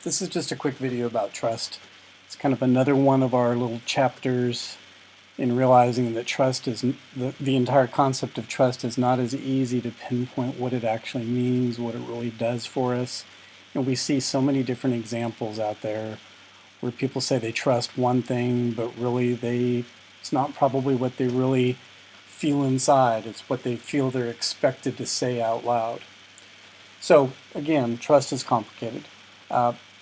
This is just a quick video about trust. It's kind of another one of our little chapters in realizing that trust is, the entire concept of trust is not as easy to pinpoint what it actually means, what it really does for us. And we see so many different examples out there where people say they trust one thing, but really it's not probably what they really feel inside. It's what they feel they're expected to say out loud. So again, trust is complicated.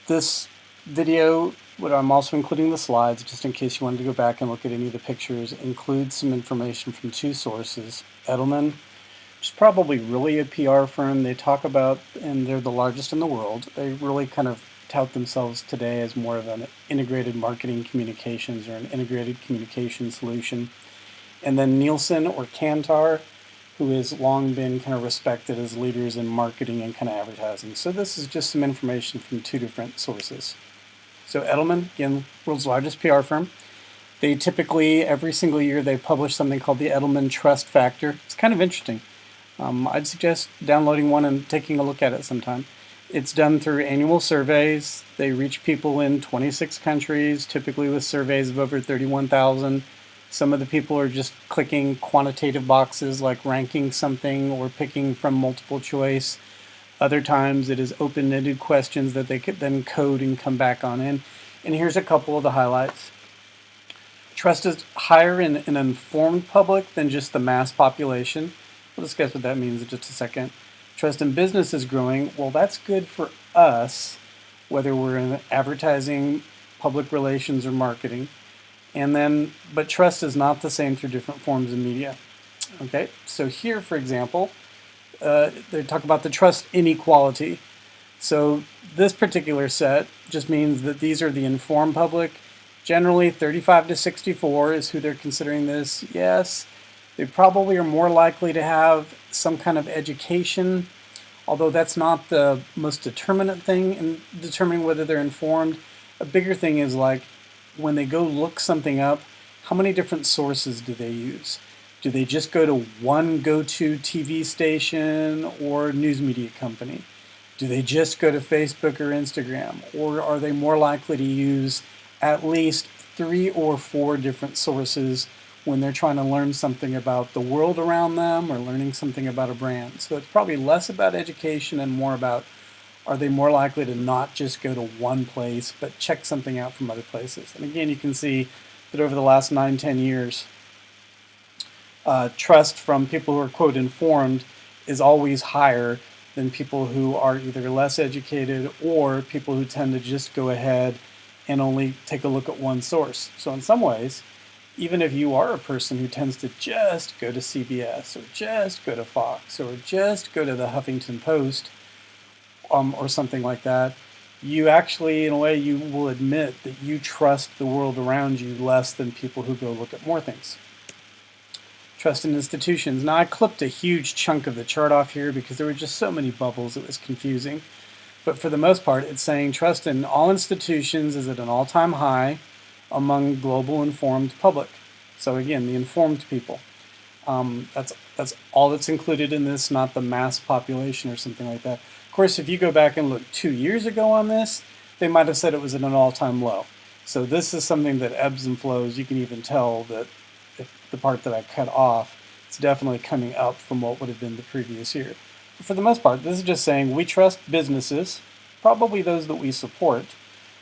This video, what I'm also including the slides, just in case you wanted to go back and look at any of the pictures, includes some information from two sources. Edelman, which is probably really a PR firm. They talk about, and they're the largest in the world. They really kind of tout themselves today as more of an integrated marketing communications or an integrated communication solution. And then Nielsen or Kantar, who has long been kind of respected as leaders in marketing and kind of advertising. So this is just some information from two different sources. So Edelman, again, world's largest PR firm. They typically, every single year, they publish something called the Edelman Trust Factor. It's kind of interesting. I'd suggest downloading one and taking a look at it sometime. It's done through annual surveys. They reach people in 26 countries, typically with surveys of over 31,000. Some of the people are just clicking quantitative boxes like ranking something or picking from multiple choice. Other times it is open-ended questions that they could then code and come back on in. And here's a couple of the highlights. Trust is higher in an informed public than just the mass population. We'll discuss what that means in just a second. Trust in business is growing. Well, that's good for us, whether we're in advertising, public relations, or marketing. But trust is not the same through different forms of media. Okay, so here, for example, they talk about the trust inequality. So this particular set just means that these are the informed public. Generally, 35 to 64 is who they're considering this. Yes, they probably are more likely to have some kind of education, although that's not the most determinant thing in determining whether they're informed. A bigger thing is like, when they go look something up, how many different sources do they use? Do they just go to one go-to TV station or news media company? Do they just go to Facebook or Instagram? Or are they more likely to use at least 3 or 4 different sources when they're trying to learn something about the world around them or learning something about a brand? So it's probably less about education and more about, are they more likely to not just go to one place, but check something out from other places? And again, you can see that over the last 9-10 years, trust from people who are, quote, informed is always higher than people who are either less educated or people who tend to just go ahead and only take a look at one source. So in some ways, even if you are a person who tends to just go to CBS or just go to Fox or just go to the Huffington Post, or something like that, you actually, in a way, you will admit that you trust the world around you less than people who go look at more things. Trust in institutions. Now, I clipped a huge chunk of the chart off here because there were just so many bubbles, it was confusing. But for the most part, it's saying trust in all institutions is at an all-time high among global informed public. So again, the informed people. That's all that's included in this, not the mass population or something like that. Of course, if you go back and look 2 years ago on this, they might have said it was at an all-time low. So this is something that ebbs and flows. You can even tell that if the part that I cut off, it's definitely coming up from what would have been the previous year. But for the most part, this is just saying we trust businesses, probably those that we support.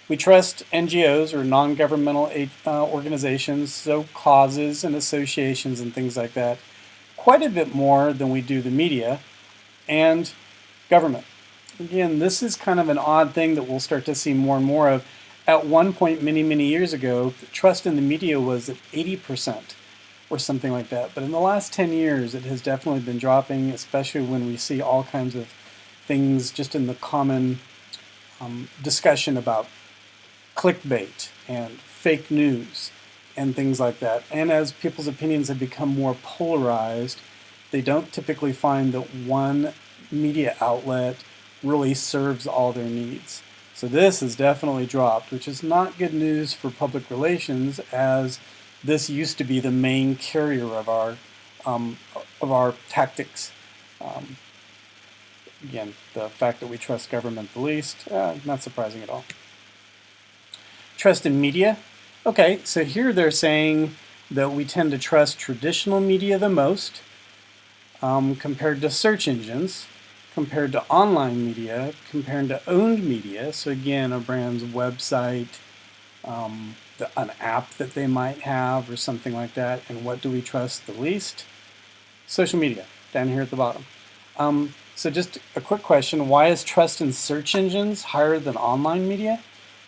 We trust NGOs or non-governmental organizations, so causes and associations and things like that, quite a bit more than we do the media and government. Again, this is kind of an odd thing that we'll start to see more and more of. At one point, many, many years ago, trust in the media was at 80% or something like that. But in the last 10 years, it has definitely been dropping, especially when we see all kinds of things just in the common discussion about clickbait and fake news and things like that. And as people's opinions have become more polarized, they don't typically find that one media outlet really serves all their needs. So this has definitely dropped, which is not good news for public relations, as this used to be the main carrier of our tactics. again, the fact that we trust government the least, not surprising at all. Trust in media. Okay, so here they're saying that we tend to trust traditional media the most compared to search engines, compared to online media, compared to owned media. So again, a brand's website, an app that they might have or something like that. And what do we trust the least? Social media, down here at the bottom. So just a quick question, why is trust in search engines higher than online media?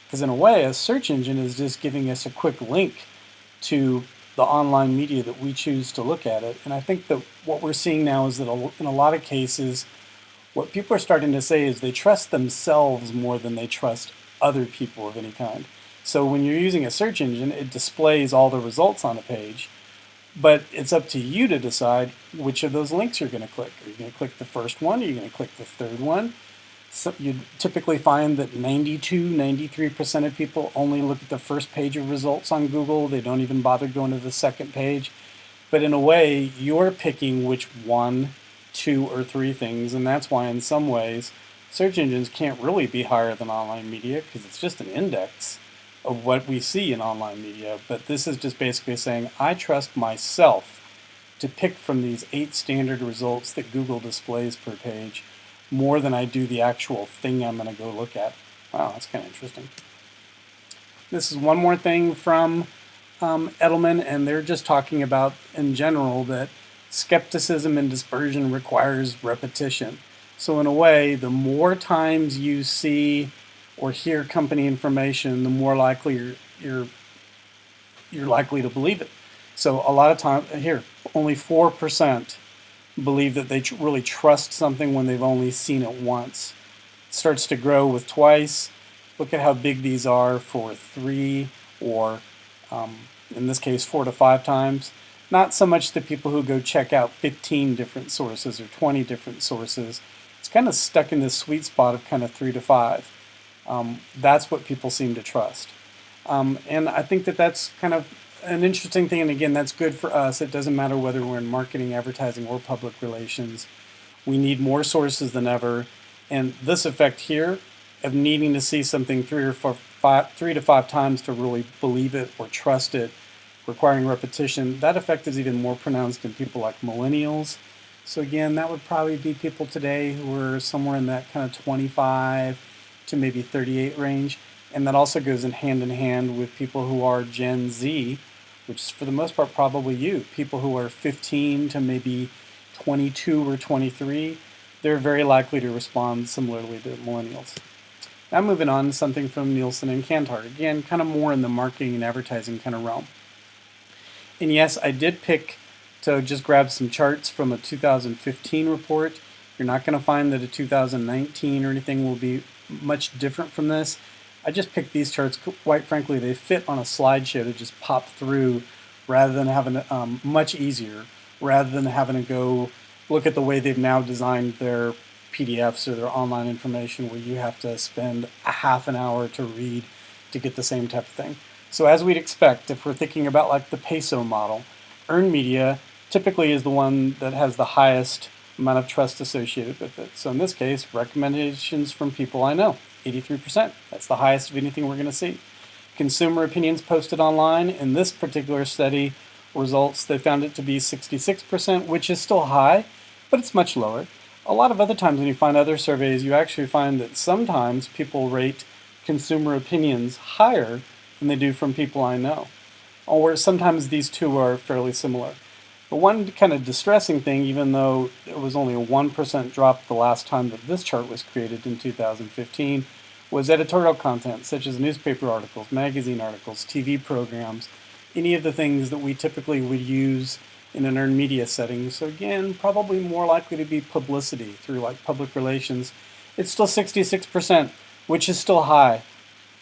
Because in a way, a search engine is just giving us a quick link to the online media that we choose to look at it. And I think that what we're seeing now is that in a lot of cases, what people are starting to say is they trust themselves more than they trust other people of any kind. So when you're using a search engine, it displays all the results on a page, but it's up to you to decide which of those links you're going to click. Are you going to click the first one? Are you going to click the third one? So you typically find that 93% of people only look at the first page of results on Google. They don't even bother going to the second page. But in a way, you're picking which one, two, or three things, and that's why in some ways search engines can't really be higher than online media because it's just an index of what we see in online media. But this is just basically saying I trust myself to pick from these 8 standard results that Google displays per page more than I do the actual thing I'm going to go look at. Wow, that's kind of interesting. This is one more thing from Edelman, and they're just talking about in general that skepticism and dispersion requires repetition. So in a way, the more times you see or hear company information, the more likely you're likely to believe it. So a lot of time here, only 4% believe that they really trust something when they've only seen it once. It starts to grow with twice. Look at how big these are for 3 or in this case 4 to 5 times. Not so much the people who go check out 15 different sources or 20 different sources. It's kind of stuck in this sweet spot of kind of 3 to 5. That's what people seem to trust. And I think that that's kind of an interesting thing, and again, that's good for us. It doesn't matter whether we're in marketing, advertising, or public relations. We need more sources than ever, and this effect here of needing to see something 3 to 5 times to really believe it or trust it, requiring repetition, that effect is even more pronounced in people like millennials. So again, that would probably be people today who are somewhere in that kind of 25 to maybe 38 range. And that also goes in hand with people who are Gen Z, which is for the most part probably you. People who are 15 to maybe 22 or 23, they're very likely to respond similarly to millennials. Now moving on to something from Nielsen and Kantar. Again, kind of more in the marketing and advertising kind of realm. And yes, I did pick to just grab some charts from a 2015 report. You're not going to find that a 2019 or anything will be much different from this. I just picked these charts, quite frankly, they fit on a slideshow to just pop through rather than having much easier, rather than having to go look at the way they've now designed their PDFs or their online information where you have to spend a half an hour to read to get the same type of thing. So as we'd expect, if we're thinking about like the peso model, earned media typically is the one that has the highest amount of trust associated with it. So in this case, recommendations from people I know, 83%. That's the highest of anything we're going to see. Consumer opinions posted online. In this particular study results, they found it to be 66%, which is still high, but it's much lower. A lot of other times when you find other surveys, you actually find that sometimes people rate consumer opinions higher than they do from people I know. Or sometimes these two are fairly similar. The one kind of distressing thing, even though it was only a 1% drop the last time that this chart was created in 2015, was editorial content such as newspaper articles, magazine articles, TV programs, any of the things that we typically would use in an earned media setting. So again, probably more likely to be publicity through like public relations. It's still 66%, which is still high,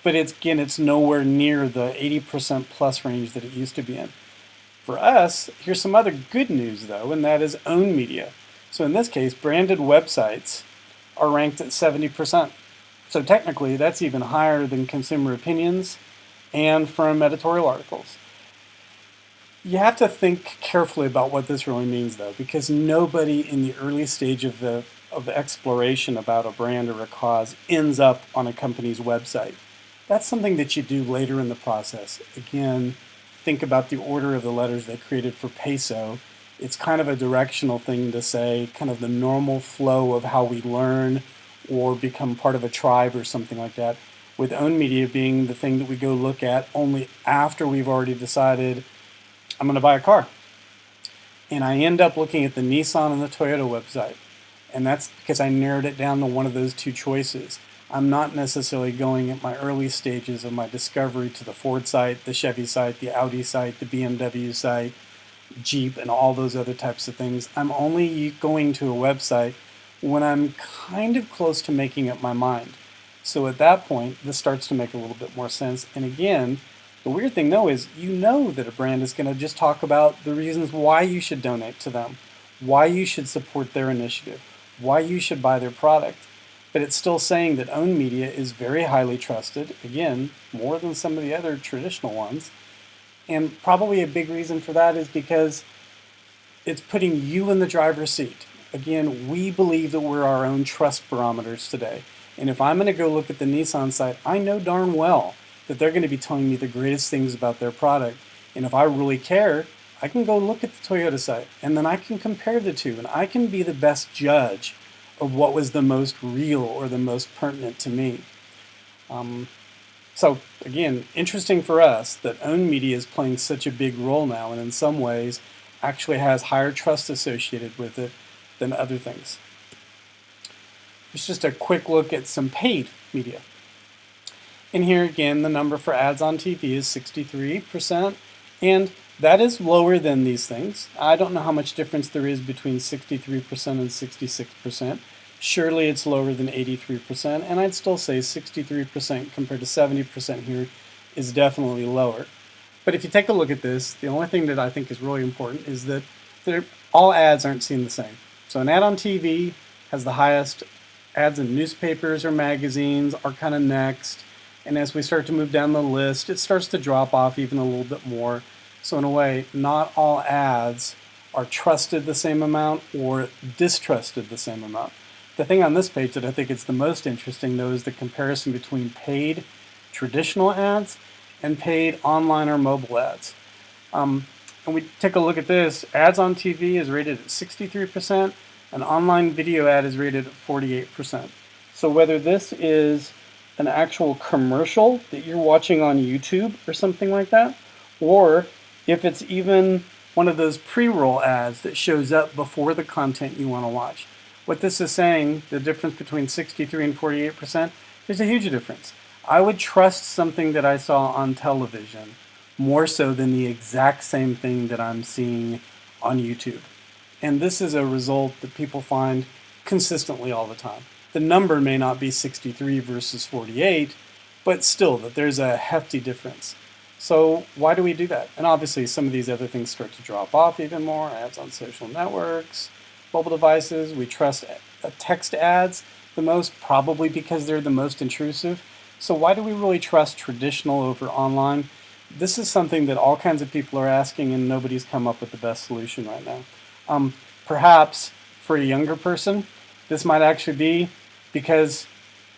but it's nowhere near the 80% plus range that it used to be in. For us, here's some other good news though, and that is owned media. So in this case, branded websites are ranked at 70%. So technically, that's even higher than consumer opinions and from editorial articles. You have to think carefully about what this really means though, because nobody in the early stage of of exploration about a brand or a cause ends up on a company's website. That's something that you do later in the process. Again, think about the order of the letters they created for Peso. It's kind of a directional thing to say, kind of the normal flow of how we learn or become part of a tribe or something like that, with owned media being the thing that we go look at only after we've already decided, I'm going to buy a car. And I end up looking at the Nissan and the Toyota website. And that's because I narrowed it down to one of those two choices. I'm not necessarily going at my early stages of my discovery to the Ford site, the Chevy site, the Audi site, the BMW site, Jeep, and all those other types of things. I'm only going to a website when I'm kind of close to making up my mind. So at that point, this starts to make a little bit more sense. And again, the weird thing though is you know that a brand is going to just talk about the reasons why you should donate to them, why you should support their initiative, why you should buy their product. But it's still saying that owned media is very highly trusted, again, more than some of the other traditional ones. And probably a big reason for that is because it's putting you in the driver's seat. Again, we believe that we're our own trust barometers today. And if I'm going to go look at the Nissan site, I know darn well that they're going to be telling me the greatest things about their product. And if I really care, I can go look at the Toyota site and then I can compare the two and I can be the best judge of what was the most real or the most pertinent to me. So again, interesting for us that owned media is playing such a big role now and in some ways actually has higher trust associated with it than other things. It's just a quick look at some paid media. And here again, the number for ads on TV is 63%, and that is lower than these things. I don't know how much difference there is between 63% and 66%. Surely it's lower than 83%, and I'd still say 63% compared to 70% here is definitely lower. But if you take a look at this, the only thing that I think is really important is that all ads aren't seen the same. So an ad on TV has the highest, ads in newspapers or magazines are kind of next, and as we start to move down the list, it starts to drop off even a little bit more. So in a way, not all ads are trusted the same amount or distrusted the same amount. The thing on this page that I think is the most interesting, though, is the comparison between paid traditional ads and paid online or mobile ads. And we take a look at this. Ads on TV is rated at 63%. An online video ad is rated at 48%. So whether this is an actual commercial that you're watching on YouTube or something like that, or if it's even one of those pre-roll ads that shows up before the content you want to watch. What this is saying, the difference between 63 and 48%, there's a huge difference. I would trust something that I saw on television more so than the exact same thing that I'm seeing on YouTube. And this is a result that people find consistently all the time. The number may not be 63 versus 48, but still that there's a hefty difference. So why do we do that? And obviously some of these other things start to drop off even more. Ads on social networks, mobile devices. We trust text ads the most, probably because they're the most intrusive. So why do we really trust traditional over online? This is something that all kinds of people are asking and nobody's come up with the best solution right now. Perhaps for a younger person, this might actually be because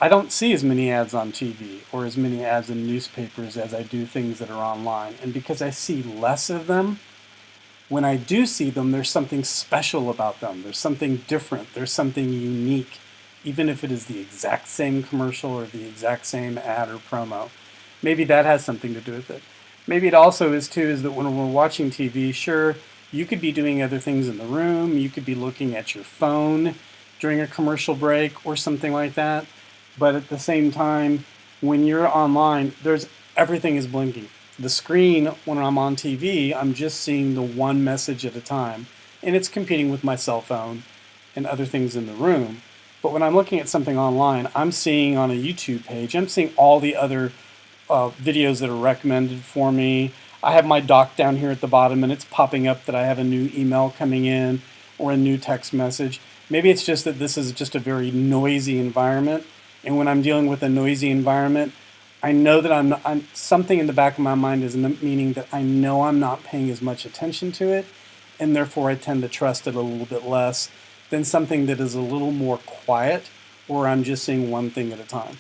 I don't see as many ads on TV or as many ads in newspapers as I do things that are online. And because I see less of them, when I do see them, there's something special about them. There's something different. There's something unique, even if it is the exact same commercial or the exact same ad or promo. Maybe that has something to do with it. Maybe it also is too, is that when we're watching TV, sure, you could be doing other things in the room. You could be looking at your phone during a commercial break or something like that. But at the same time, when you're online, everything is blinking. The screen, when I'm on TV, I'm just seeing the one message at a time. And it's competing with my cell phone and other things in the room. But when I'm looking at something online, I'm seeing on a YouTube page, I'm seeing all the other videos that are recommended for me. I have my dock down here at the bottom and it's popping up that I have a new email coming in or a new text message. Maybe it's just that this is just a very noisy environment. And when I'm dealing with a noisy environment, I know that I'm something in the back of my mind is meaning that I know I'm not paying as much attention to it. And therefore I tend to trust it a little bit less than something that is a little more quiet, or I'm just seeing one thing at a time.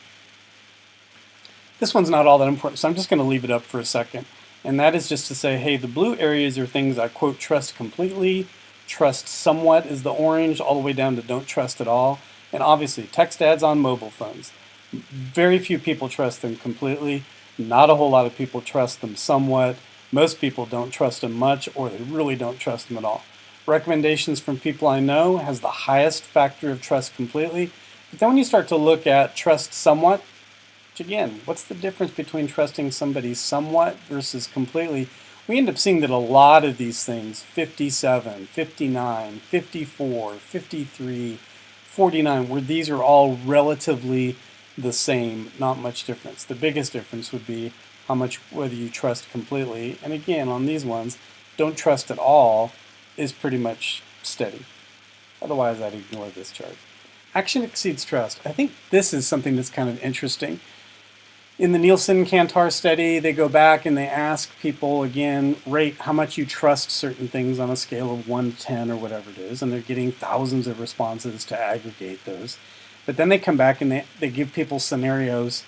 This one's not all that important, so I'm just going to leave it up for a second. And that is just to say, hey, the blue areas are things I, quote, trust completely. Trust somewhat is the orange, all the way down to don't trust at all. And obviously, text ads on mobile phones. Very few people trust them completely. Not a whole lot of people trust them somewhat. Most people don't trust them much, or they really don't trust them at all. Recommendations from people I know has the highest factor of trust completely. But then when you start to look at trust somewhat, again, what's the difference between trusting somebody somewhat versus completely? We end up seeing that a lot of these things, 57, 59, 54, 53, 49, where these are all relatively the same, not much difference. The biggest difference would be how much, whether you trust completely. And again, on these ones, don't trust at all is pretty much steady. Otherwise, I'd ignore this chart. Action exceeds trust. I think this is something that's kind of interesting. In the Nielsen-Kantar study, they go back and they ask people, again, rate how much you trust certain things on a scale of 1 to 10 or whatever it is, and they're getting thousands of responses to aggregate those. But then they come back and they give people scenarios.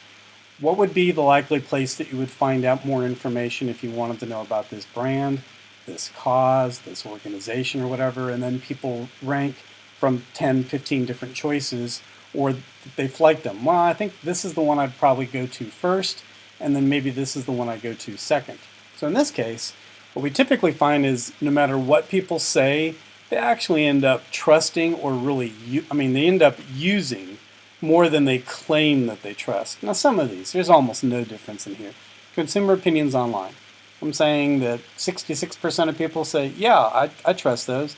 What would be the likely place that you would find out more information if you wanted to know about this brand, this cause, this organization, or whatever? And then people rank from 10, 15 different choices, or they flight them. Well, I think this is the one I'd probably go to first, and then maybe this is the one I go to second. So in this case, what we typically find is no matter what people say, they actually end up trusting, or really, they end up using more than they claim that they trust. Now some of these, there's almost no difference in here. Consumer opinions online. I'm saying that 66% of people say, yeah, I trust those.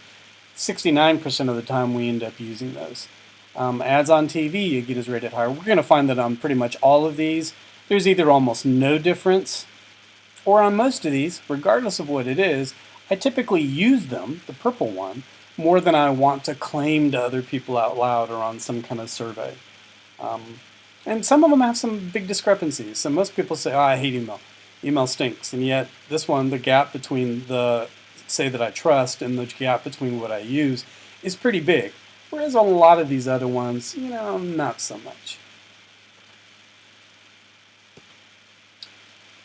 69% of the time we end up using those. Ads on TV, again, is rated higher. We're going to find that on pretty much all of these, there's either almost no difference, or on most of these, regardless of what it is, I typically use them, the purple one, more than I want to claim to other people out loud or on some kind of survey. And some of them have some big discrepancies. So most people say, oh, I hate email. Email stinks. And yet this one, the gap between the say that I trust and the gap between what I use is pretty big. Whereas on a lot of these other ones, not so much.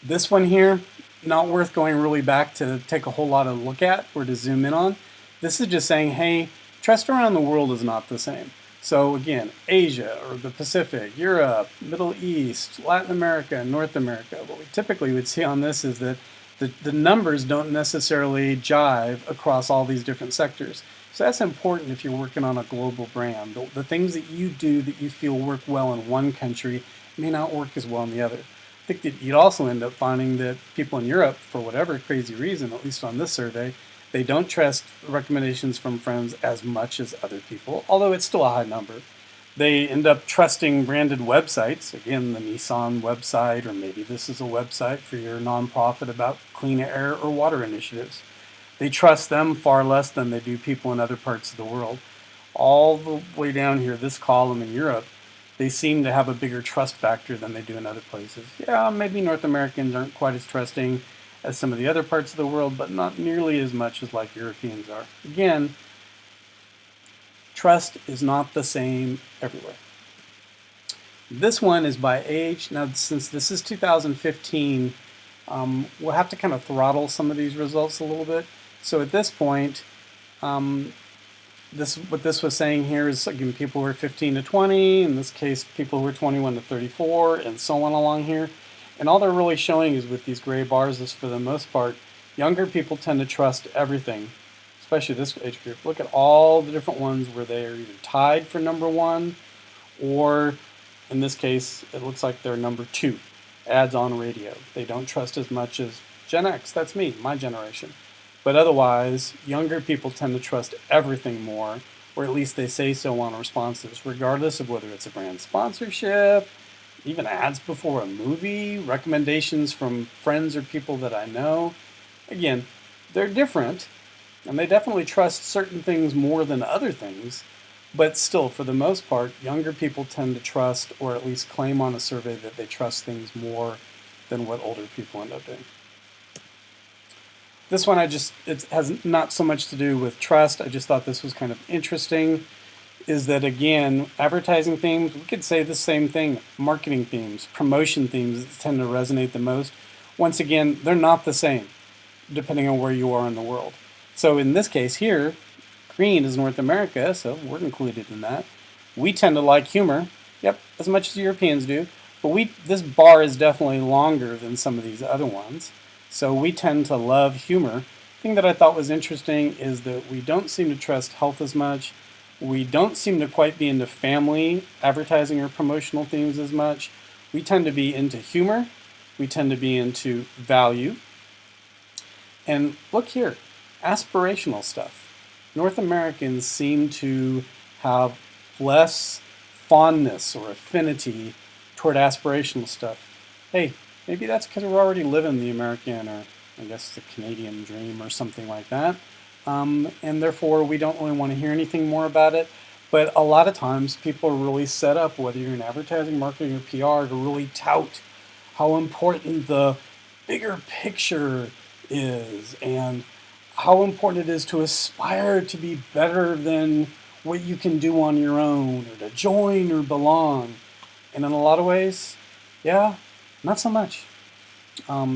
This one here, not worth going really back to take a whole lot of look at or to zoom in on. This is just saying, hey, trust around the world is not the same. So again, Asia or the Pacific, Europe, Middle East, Latin America, North America. What we typically would see on this is that the numbers don't necessarily jive across all these different sectors. So that's important if you're working on a global brand. The things that you do that you feel work well in one country may not work as well in the other. I think that you'd also end up finding that people in Europe, for whatever crazy reason, at least on this survey, they don't trust recommendations from friends as much as other people, although it's still a high number. They end up trusting branded websites, again, the Nissan website, or maybe this is a website for your nonprofit about clean air or water initiatives. They trust them far less than they do people in other parts of the world. All the way down here, this column in Europe, they seem to have a bigger trust factor than they do in other places. Yeah, maybe North Americans aren't quite as trusting as some of the other parts of the world, but not nearly as much as like Europeans are. Again, trust is not the same everywhere. This one is by age. Now, since this is 2015, we'll have to kind of throttle some of these results a little bit. So at this point, what this was saying here is, again, people who are 15 to 20, in this case, people who are 21 to 34, and so on along here. And all they're really showing is with these gray bars is, for the most part, younger people tend to trust everything, especially this age group. Look at all the different ones where they are either tied for number one, or in this case, it looks like they're number two, ads on radio. They don't trust as much as Gen X, that's me, my generation. But otherwise, younger people tend to trust everything more, or at least they say so on responses, regardless of whether it's a brand sponsorship, even ads before a movie, recommendations from friends or people that I know. Again, they're different, and they definitely trust certain things more than other things, but still, for the most part, younger people tend to trust, or at least claim on a survey that they trust things more than what older people end up doing. This one it has not so much to do with trust. I just thought this was kind of interesting. Is that again, advertising themes, we could say the same thing, marketing themes, promotion themes tend to resonate the most. Once again, they're not the same depending on where you are in the world. So in this case here, green is North America, so we're included in that. We tend to like humor, yep, as much as Europeans do, but this bar is definitely longer than some of these other ones. So we tend to love humor. The thing that I thought was interesting is that we don't seem to trust health as much. We don't seem to quite be into family advertising or promotional themes as much. We tend to be into humor. We tend to be into value. And look here, aspirational stuff. North Americans seem to have less fondness or affinity toward aspirational stuff. Hey, maybe that's because we're already living the American, or I guess the Canadian dream or something like that. And therefore we don't really want to hear anything more about it. But a lot of times people are really set up, whether you're in advertising, marketing, or PR, to really tout how important the bigger picture is and how important it is to aspire to be better than what you can do on your own, or to join or belong. And in a lot of ways, yeah, not so much.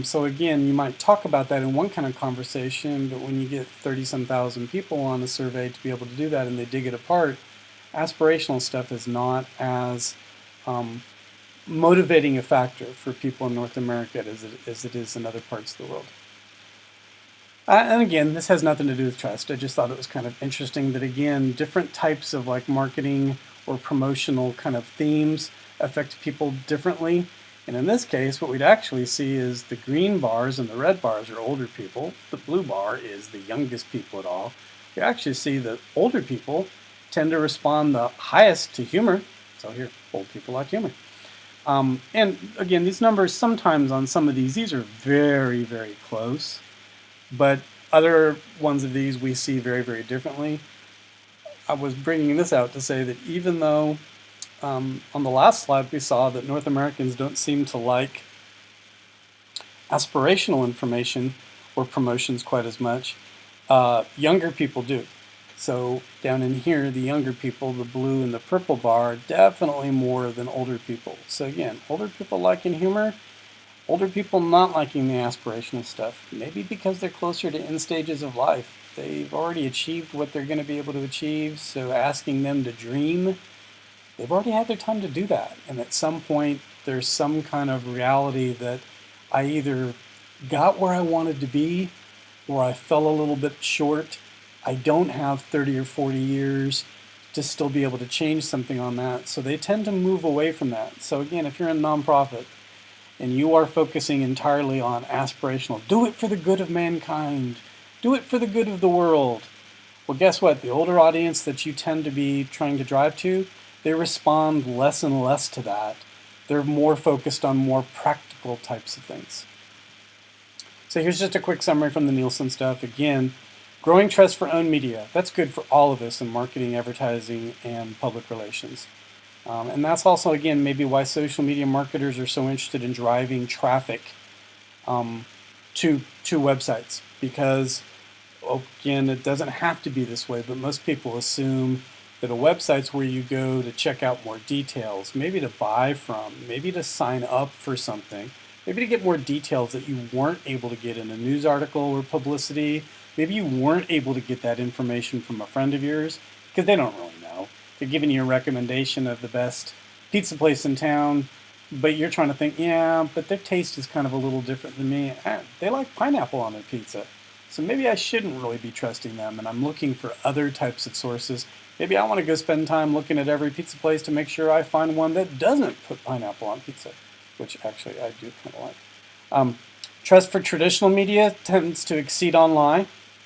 So again, you might talk about that in one kind of conversation, but when you get 30-some thousand people on a survey to be able to do that and they dig it apart, aspirational stuff is not as motivating a factor for people in North America as it is in other parts of the world. And again, this has nothing to do with trust. I just thought it was kind of interesting that, again, different types of like marketing or promotional kind of themes affect people differently. And in this case, what we'd actually see is the green bars and the red bars are older people. The blue bar is the youngest people at all. We actually see that older people tend to respond the highest to humor. So here, old people like humor. And again, these numbers sometimes on some of these are very, very close. But other ones of these we see very, very differently. I was bringing this out to say that even though on the last slide we saw that North Americans don't seem to like aspirational information or promotions quite as much, younger people do. So down in here, the younger people, the blue and the purple bar, definitely more than older people. So again, older people liking humor, older people not liking the aspirational stuff, maybe because they're closer to end stages of life. They've already achieved what they're going to be able to achieve, so asking them to dream, they've already had their time to do that. And at some point, there's some kind of reality that I either got where I wanted to be, or I fell a little bit short. I don't have 30 or 40 years to still be able to change something on that. So they tend to move away from that. So again, if you're in a nonprofit, and you are focusing entirely on aspirational, do it for the good of mankind, do it for the good of the world. Well, guess what? The older audience that you tend to be trying to drive to, they respond less and less to that. They're more focused on more practical types of things. So here's just a quick summary from the Nielsen stuff. Again, growing trust for owned media. That's good for all of us in marketing, advertising, and public relations. And that's also, again, maybe why social media marketers are so interested in driving traffic to websites. Because, again, it doesn't have to be this way, but most people assume that a website's where you go to check out more details, maybe to buy from, maybe to sign up for something, maybe to get more details that you weren't able to get in a news article or publicity. Maybe you weren't able to get that information from a friend of yours because they don't really know. They're giving you a recommendation of the best pizza place in town, but you're trying to think, yeah, but their taste is kind of a little different than me. They like pineapple on their pizza, so maybe I shouldn't really be trusting them, and I'm looking for other types of sources. Maybe I want to go spend time looking at every pizza place to make sure I find one that doesn't put pineapple on pizza, which actually I do kind of like. Trust for traditional media tends to exceed online,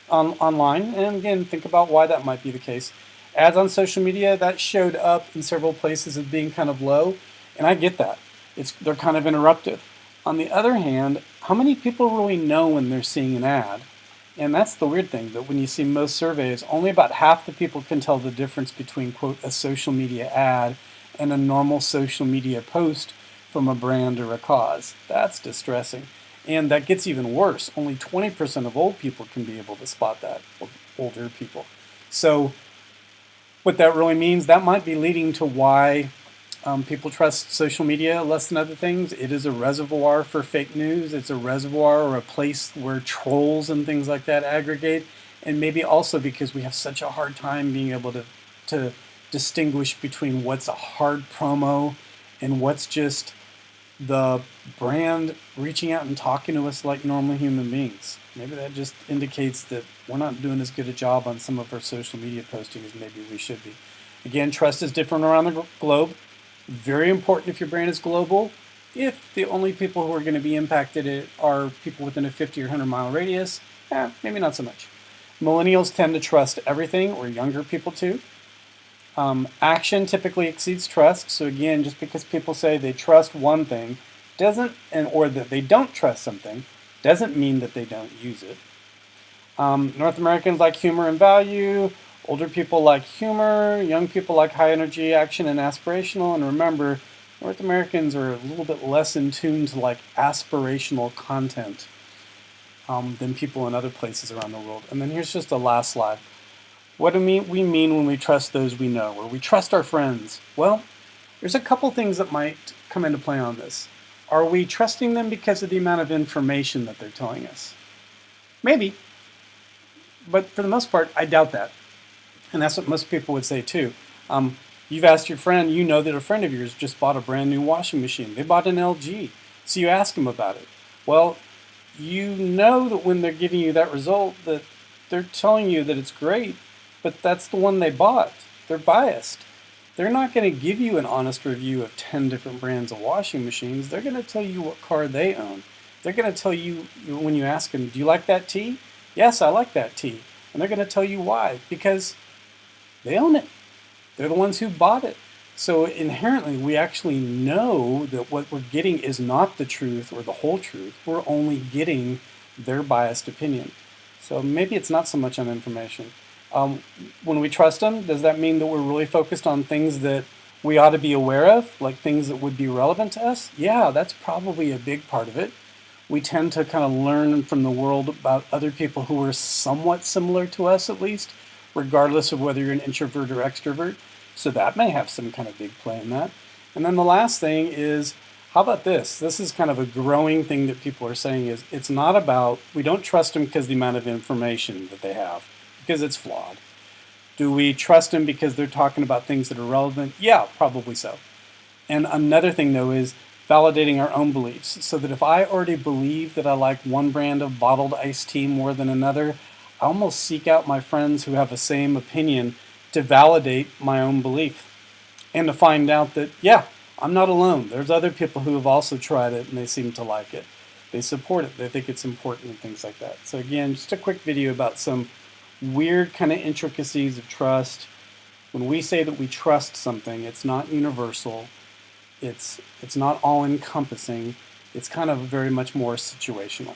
and again, think about why that might be the case. Ads on social media, that showed up in several places as being kind of low, and I get that. They're kind of interruptive. On the other hand, how many people really know when they're seeing an ad? And that's the weird thing, that when you see most surveys, only about half the people can tell the difference between, quote, a social media ad and a normal social media post from a brand or a cause. That's distressing. And that gets even worse. Only 20% of old people can be able to spot that, older people. So what that really means, that might be leading to why people trust social media less than other things. It is a reservoir for fake news. It's a reservoir or a place where trolls and things like that aggregate. And maybe also because we have such a hard time being able to distinguish between what's a hard promo and what's just the brand reaching out and talking to us like normal human beings. Maybe that just indicates that we're not doing as good a job on some of our social media posting as maybe we should be. Again, trust is different around the globe. Very important if your brand is global. If the only people who are going to be impacted are people within a 50 or 100 mile radius, maybe not so much. Millennials tend to trust everything, or younger people too. Action typically exceeds trust. So again, just because people say they trust one thing or that they don't trust something, doesn't mean that they don't use it. North Americans like humor and value. Older people like humor. Young people like high energy, action, and aspirational. And remember, North Americans are a little bit less in tune to like aspirational content than people in other places around the world. And then here's just the last slide. What do we mean when we trust those we know, or we trust our friends? Well, there's a couple things that might come into play on this. Are we trusting them because of the amount of information that they're telling us? Maybe. But for the most part, I doubt that. And that's what most people would say too. You've asked your friend, you know that a friend of yours just bought a brand new washing machine. They bought an LG. So you ask them about it. Well, you know that when they're giving you that result, that they're telling you that it's great, but that's the one they bought. They're biased. They're not going to give you an honest review of 10 different brands of washing machines. They're going to tell you what car they own. They're going to tell you, when you ask them, do you like that tea? Yes, I like that tea. And they're going to tell you why. Because they own it. They're the ones who bought it. So inherently, we actually know that what we're getting is not the truth or the whole truth. We're only getting their biased opinion. So maybe it's not so much on information. When we trust them, does that mean that we're really focused on things that we ought to be aware of, like things that would be relevant to us? Yeah, that's probably a big part of it. We tend to kind of learn from the world about other people who are somewhat similar to us, at least, regardless of whether you're an introvert or extrovert. So that may have some kind of big play in that. And then the last thing is, how about this? This is kind of a growing thing that people are saying is, it's not about, we don't trust them because of the amount of information that they have, because it's flawed. Do we trust them because they're talking about things that are relevant? Yeah, probably so. And another thing though is validating our own beliefs, so that if I already believe that I like one brand of bottled iced tea more than another, I almost seek out my friends who have the same opinion to validate my own belief and to find out that, yeah, I'm not alone. There's other people who have also tried it and they seem to like it. They support it. They think it's important and things like that. So again, just a quick video about some weird kind of intricacies of trust. When we say that we trust something, it's not universal. It's not all encompassing. It's kind of very much more situational.